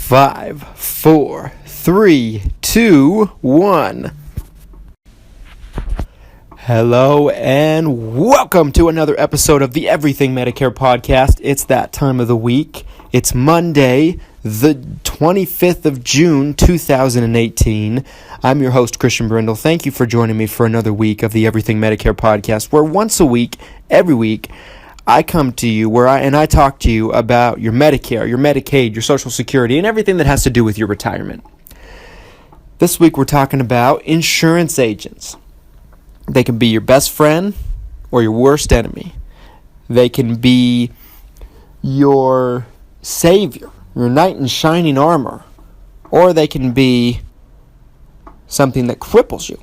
5, 4, 3, 2, 1. Hello and welcome to another episode of the Everything Medicare Podcast. It's that time of the week. It's Monday, the 25th of June, 2018. I'm your host, Christian Brindle. Thank you for joining me for another week of the Everything Medicare Podcast, where once a week, every week, I come to you and I talk to you about your Medicare, your Medicaid, your Social Security, and everything that has to do with your retirement. This week we're talking about insurance agents. They can be your best friend or your worst enemy. They can be your savior, your knight in shining armor, or they can be something that cripples you.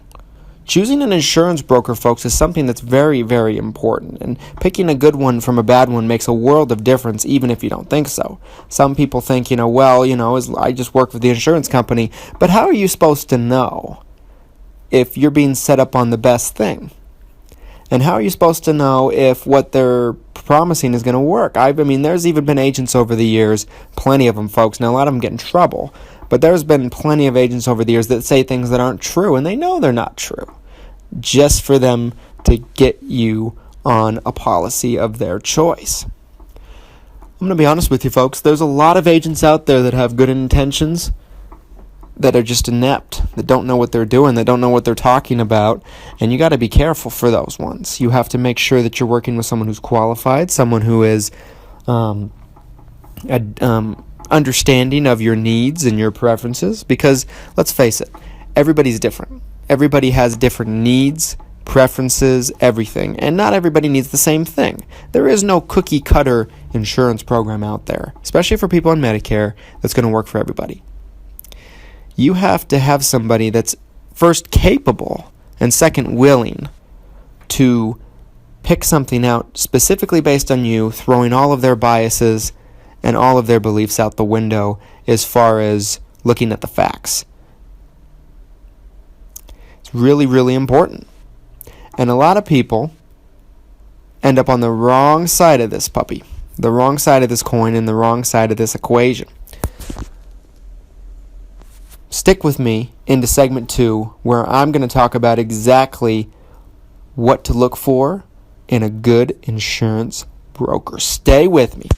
Choosing an insurance broker, folks, is something that's very, very important, and picking a good one from a bad one makes a world of difference, even if you don't think so. Some people think, I just work for the insurance company, but how are you supposed to know if you're being set up on the best thing? And how are you supposed to know if what they're promising is going to work? There's even been agents over the years, plenty of them, folks. Now, a lot of them get in trouble, but there's been plenty of agents over the years that say things that aren't true, and they know they're not true, just for them to get you on a policy of their choice. I'm going to be honest with you, folks. There's a lot of agents out there that have good intentions that are just inept, that don't know what they're doing, that don't know what they're talking about, and you got to be careful for those ones. You have to make sure that you're working with someone who's qualified, someone who is understanding of your needs and your preferences, because let's face it, everybody's different. Everybody has different needs, preferences, everything, and not everybody needs the same thing. There is no cookie cutter insurance program out there, especially for people on Medicare, that's going to work for everybody. You have to have somebody that's first capable and second willing to pick something out specifically based on you, throwing all of their biases and all of their beliefs out the window as far as looking at the facts. It's really, really important. And a lot of people end up on the wrong side of this puppy, the wrong side of this coin, and the wrong side of this equation. Stick with me into segment 2, where I'm going to talk about exactly what to look for in a good insurance broker. Stay with me.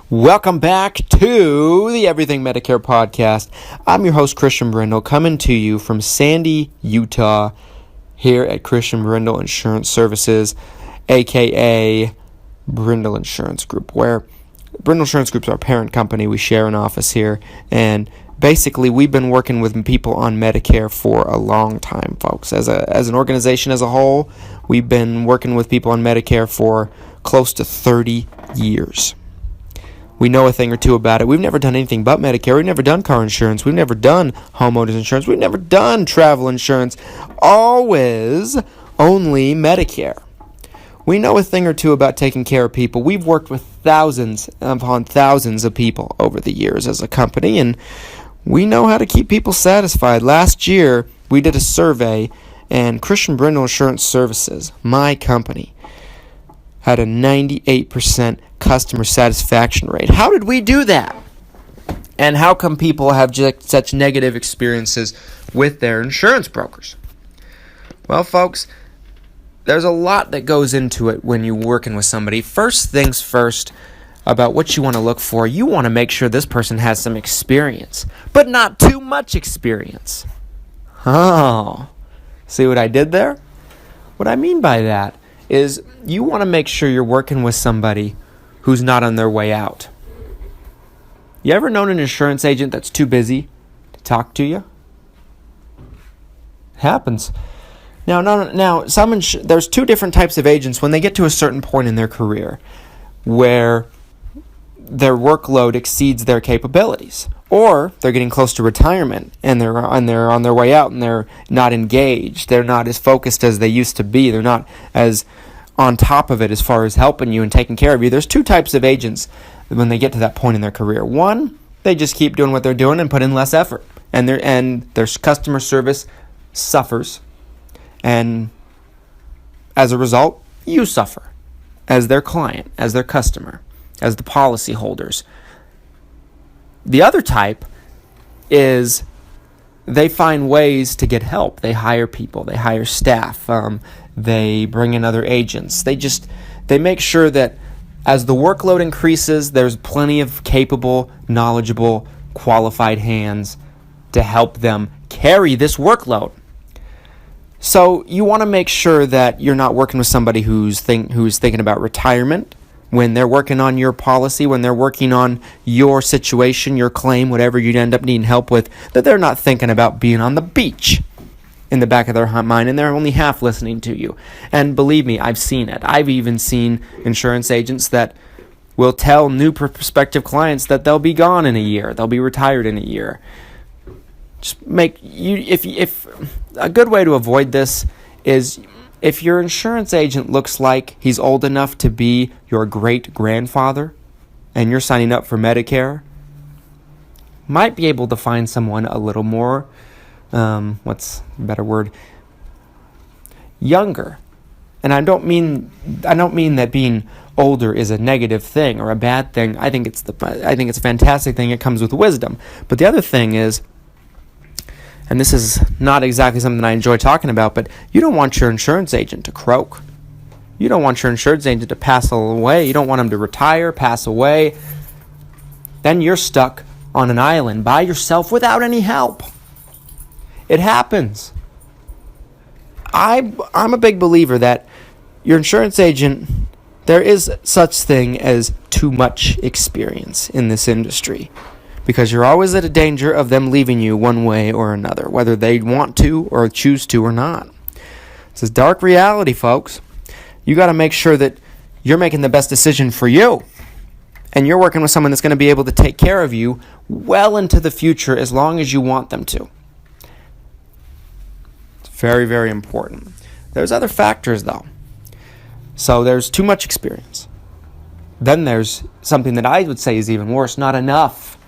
Welcome back to the Everything Medicare Podcast. I'm your host, Christian Brindle, coming to you from Sandy, Utah, here at Christian Brindle Insurance Services, a.k.a. Brindle Insurance Group, where Brindle Insurance Group's our parent company. We share an office here, and basically we've been working with people on Medicare for a long time, folks. As an organization as a whole, we've been working with people on Medicare for close to 30 years. We know a thing or two about it. We've never done anything but Medicare. We've never done car insurance. We've never done homeowners insurance. We've never done travel insurance. Always only Medicare. We know a thing or two about taking care of people. We've worked with thousands upon thousands of people over the years as a company, and we know how to keep people satisfied. Last year, we did a survey, and Christian Brindle Insurance Services, my company, had a 98% customer satisfaction rate. How did we do that? And how come people have just such negative experiences with their insurance brokers? Well, folks, there's a lot that goes into it when you're working with somebody. First things first, about what you want to look for, you want to make sure this person has some experience, but not too much experience. Oh, see what I did there? What I mean by that is you want to make sure you're working with somebody who's not on their way out. You ever known an insurance agent that's too busy to talk to you? It happens. Now, there's two different types of agents when they get to a certain point in their career where their workload exceeds their capabilities, or they're getting close to retirement and they're on their way out and they're not engaged. They're not as focused as they used to be. They're not as on top of it as far as helping you and taking care of you. There's two types of agents when they get to that point in their career. One, they just keep doing what they're doing and put in less effort, and their customer service suffers, and As a result, you suffer as their client, as their customer, as the policyholders. The other type is they find ways to get help. They hire people, they hire staff, they bring in other agents. They make sure that as the workload increases, there's plenty of capable, knowledgeable, qualified hands to help them carry this workload. So you want to make sure that you're not working with somebody who's thinking about retirement when they're working on your policy, when they're working on your situation, your claim, whatever you'd end up needing help with, that they're not thinking about being on the beach in the back of their mind, and they're only half listening to you. And believe me, I've seen it. I've even seen insurance agents that will tell new prospective clients that they'll be gone in a year, they'll be retired in a year. If a good way to avoid this is, if your insurance agent looks like he's old enough to be your great-grandfather and you're signing up for Medicare, might be able to find someone a little more, what's a better word, younger. And I don't mean that being older is a negative thing or a bad thing. I think it's a fantastic thing. It comes with wisdom. But the other thing is, and this is not exactly something I enjoy talking about, but you don't want your insurance agent to croak. You don't want your insurance agent to pass away. You don't want him to retire, pass away. Then you're stuck on an island by yourself without any help. It happens. I'm a big believer that your insurance agent, there is such thing as too much experience in this industry. Because you're always at a danger of them leaving you one way or another, whether they want to or choose to or not. It's a dark reality, folks. You got to make sure that you're making the best decision for you. And you're working with someone that's going to be able to take care of you well into the future as long as you want them to. It's very, very important. There's other factors, though. So there's too much experience. Then there's something that I would say is even worse, not enough.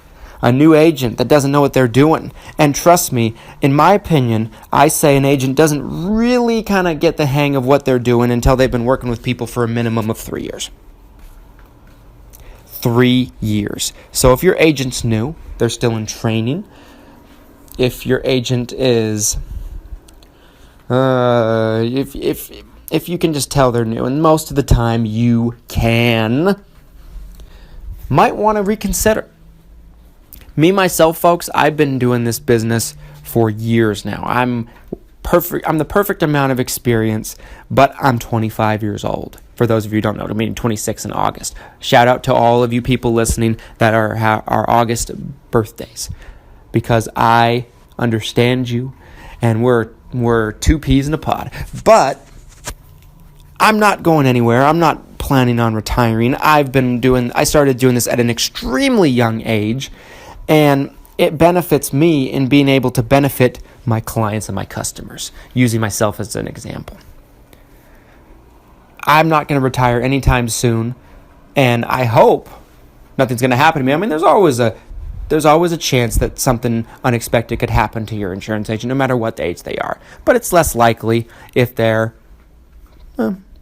A new agent that doesn't know what they're doing. And trust me, in my opinion, I say an agent doesn't really kind of get the hang of what they're doing until they've been working with people for a minimum of 3 years. 3 years. So if your agent's new, they're still in training. If your agent is, if you can just tell they're new, and most of the time you can, might want to reconsider. Me, myself, folks, I've been doing this business for years now. I'm the perfect amount of experience, but I'm 25 years old. For those of you who don't know, I'm meaning 26 in August. Shout out to all of you people listening that are August birthdays, because I understand you, and we're two peas in a pod. But I'm not going anywhere. I'm not planning on retiring. I started doing this at an extremely young age. And it benefits me in being able to benefit my clients and my customers, using myself as an example. I'm not going to retire anytime soon, and I hope nothing's going to happen to me. I mean, there's always a chance that something unexpected could happen to your insurance agent, no matter what age they are. But it's less likely if they're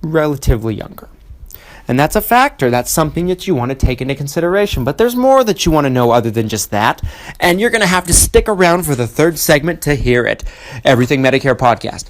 relatively younger. And that's a factor. That's something that you want to take into consideration. But there's more that you want to know other than just that. And you're going to have to stick around for the third segment to hear it. Everything Medicare Podcast.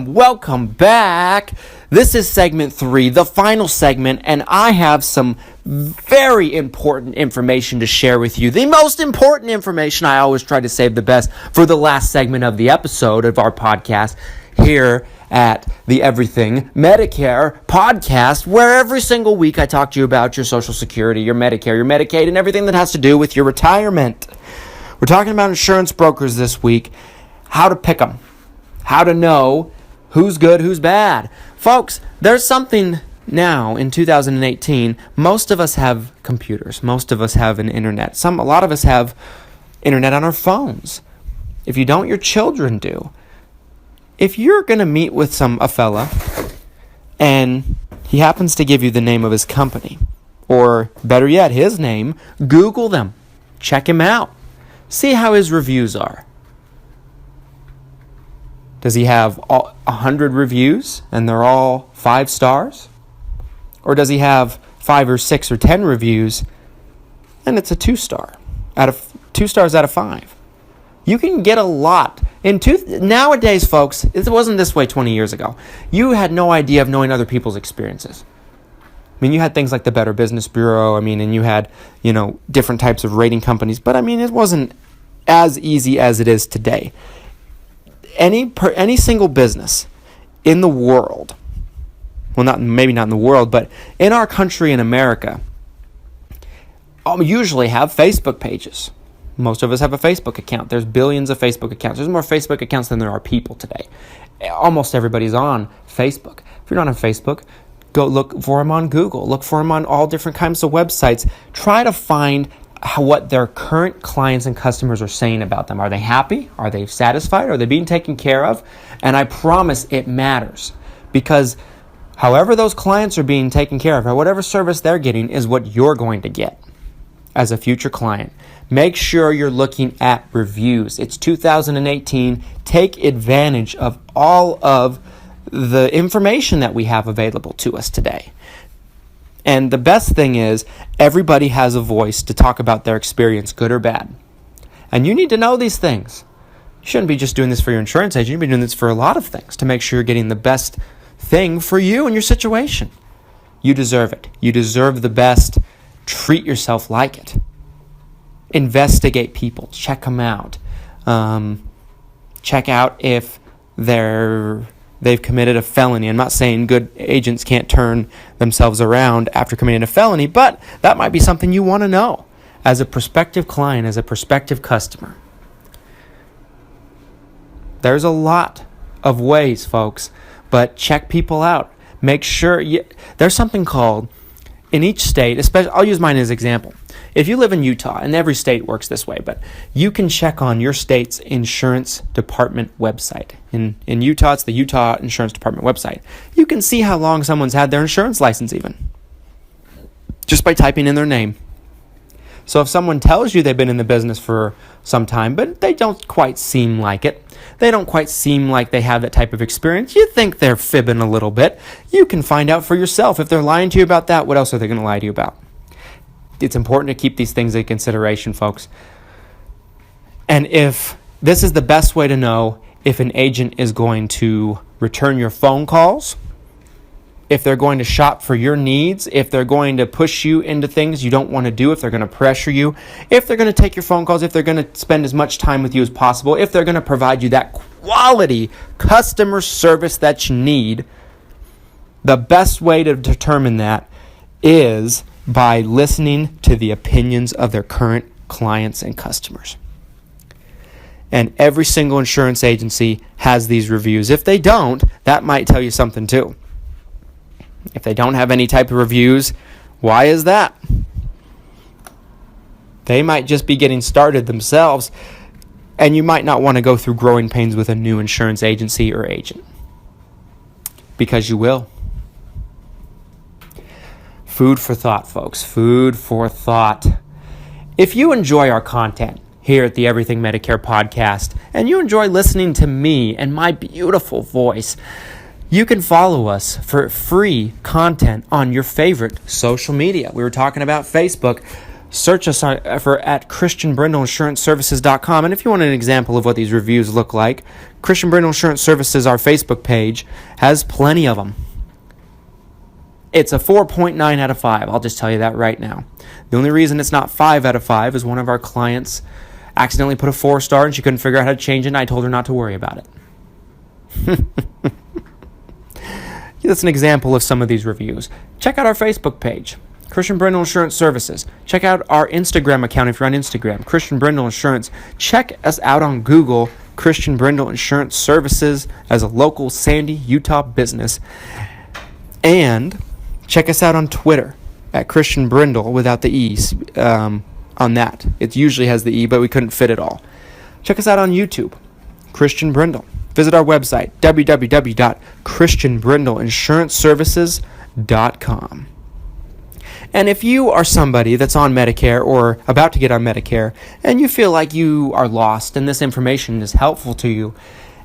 Welcome back. This is segment 3, the final segment, and I have some very important information to share with you. The most important information. I always try to save the best for the last segment of the episode of our podcast here at the Everything Medicare Podcast, where every single week I talk to you about your Social Security, your Medicare, your Medicaid, and everything that has to do with your retirement. We're talking about insurance brokers this week, how to pick them, how to know who's good, who's bad. Folks, there's something now in 2018. Most of us have computers. Most of us have an internet. A lot of us have internet on our phones. If you don't, your children do. If you're going to meet with a fella, and he happens to give you the name of his company, or better yet, his name, Google them. Check him out. See how his reviews are. Does he have 100 reviews and they're all 5 stars? Or does he have 5 or 6 or 10 reviews and it's a 2 stars out of 5? You can get a lot. Nowadays, folks, it wasn't this way 20 years ago. You had no idea of knowing other people's experiences. I mean, you had things like the Better Business Bureau, and you had, different types of rating companies, but it wasn't as easy as it is today. Any single business in the world, well, maybe not in the world, but in our country in America, usually have Facebook pages. Most of us have a Facebook account. There's billions of Facebook accounts. There's more Facebook accounts than there are people today. Almost everybody's on Facebook. If you're not on Facebook, go look for them on Google. Look for them on all different kinds of websites. Try to find what their current clients and customers are saying about them. Are they happy? Are they satisfied? Are they being taken care of? And I promise it matters, because however those clients are being taken care of, or whatever service they're getting, is what you're going to get as a future client. Make sure you're looking at reviews. It's 2018. Take advantage of all of the information that we have available to us today. And the best thing is, everybody has a voice to talk about their experience, good or bad. And you need to know these things. You shouldn't be just doing this for your insurance agent. You should be doing this for a lot of things to make sure you're getting the best thing for you and your situation. You deserve it. You deserve the best. Treat yourself like it. Investigate people. Check them out. Check out if they've committed a felony. I'm not saying good agents can't turn themselves around after committing a felony, but that might be something you want to know as a prospective client, as a prospective customer. There's a lot of ways, folks, but check people out. Make sure there's something called, in each state, especially, I'll use mine as an example. If you live in Utah, and every state works this way, but you can check on your state's insurance department website. In Utah, it's the Utah Insurance Department website. You can see how long someone's had their insurance license even, just by typing in their name. So if someone tells you they've been in the business for some time, but they don't quite seem like it, they don't quite seem like they have that type of experience, you think they're fibbing a little bit, you can find out for yourself. If they're lying to you about that, what else are they going to lie to you about? It's important to keep these things in consideration, folks. And if this is the best way to know if an agent is going to return your phone calls, if they're going to shop for your needs, if they're going to push you into things you don't want to do, if they're going to pressure you, if they're going to take your phone calls, if they're going to spend as much time with you as possible, if they're going to provide you that quality customer service that you need, the best way to determine that is by listening to the opinions of their current clients and customers. And every single insurance agency has these reviews. If they don't, that might tell you something too. If they don't have any type of reviews, why is that? They might just be getting started themselves, and you might not want to go through growing pains with a new insurance agency or agent. Because you will. Food for thought, folks. Food for thought. If you enjoy our content here at the Everything Medicare Podcast, and you enjoy listening to me and my beautiful voice, you can follow us for free content on your favorite social media. We were talking about Facebook. Search us at ChristianBrindleInsuranceServices.com. And if you want an example of what these reviews look like, Christian Brindle Insurance Services, our Facebook page, has plenty of them. It's a 4.9 out of 5. I'll just tell you that right now. The only reason it's not 5 out of 5 is one of our clients accidentally put a 4-star and she couldn't figure out how to change it, and I told her not to worry about it. That's an example of some of these reviews. Check out our Facebook page, Christian Brindle Insurance Services. Check out our Instagram account if you're on Instagram, Christian Brindle Insurance. Check us out on Google, Christian Brindle Insurance Services, as a local Sandy, Utah business. And check us out on Twitter at Christian Brindle without the E's on that. It usually has the E, but we couldn't fit it all. Check us out on YouTube, Christian Brindle. visit our website, www.christianbrindleinsuranceservices.com. And if you are somebody that's on Medicare or about to get on Medicare, and you feel like you are lost and this information is helpful to you,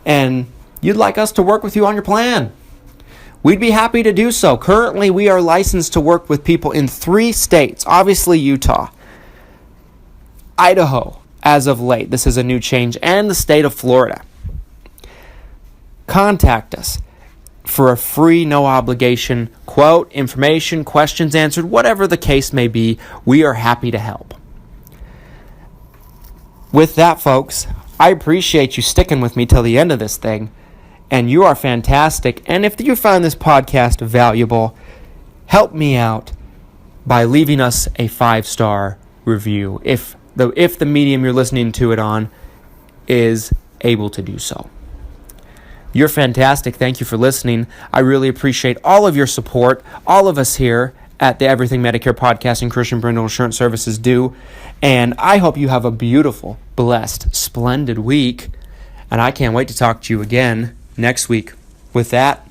and you'd like us to work with you on your plan, we'd be happy to do so. Currently, we are licensed to work with people in 3 states, obviously Utah, Idaho, as of late, this is a new change, and the state of Florida. Contact us for a free, no obligation quote, information, questions answered, whatever the case may be. We are happy to help. With that, folks, I appreciate you sticking with me till the end of this thing, and you are fantastic. And if you found this podcast valuable, help me out by leaving us a 5-star review if the medium you're listening to it on is able to do so. You're fantastic. Thank you for listening. I really appreciate all of your support. All of us here at the Everything Medicare Podcast and Christian Brindle Insurance Services do. And I hope you have a beautiful, blessed, splendid week. And I can't wait to talk to you again next week. With that,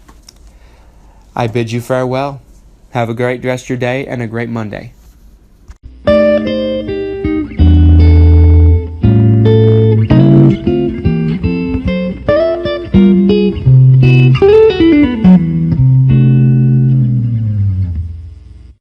I bid you farewell. Have a great rest of your day and a great Monday.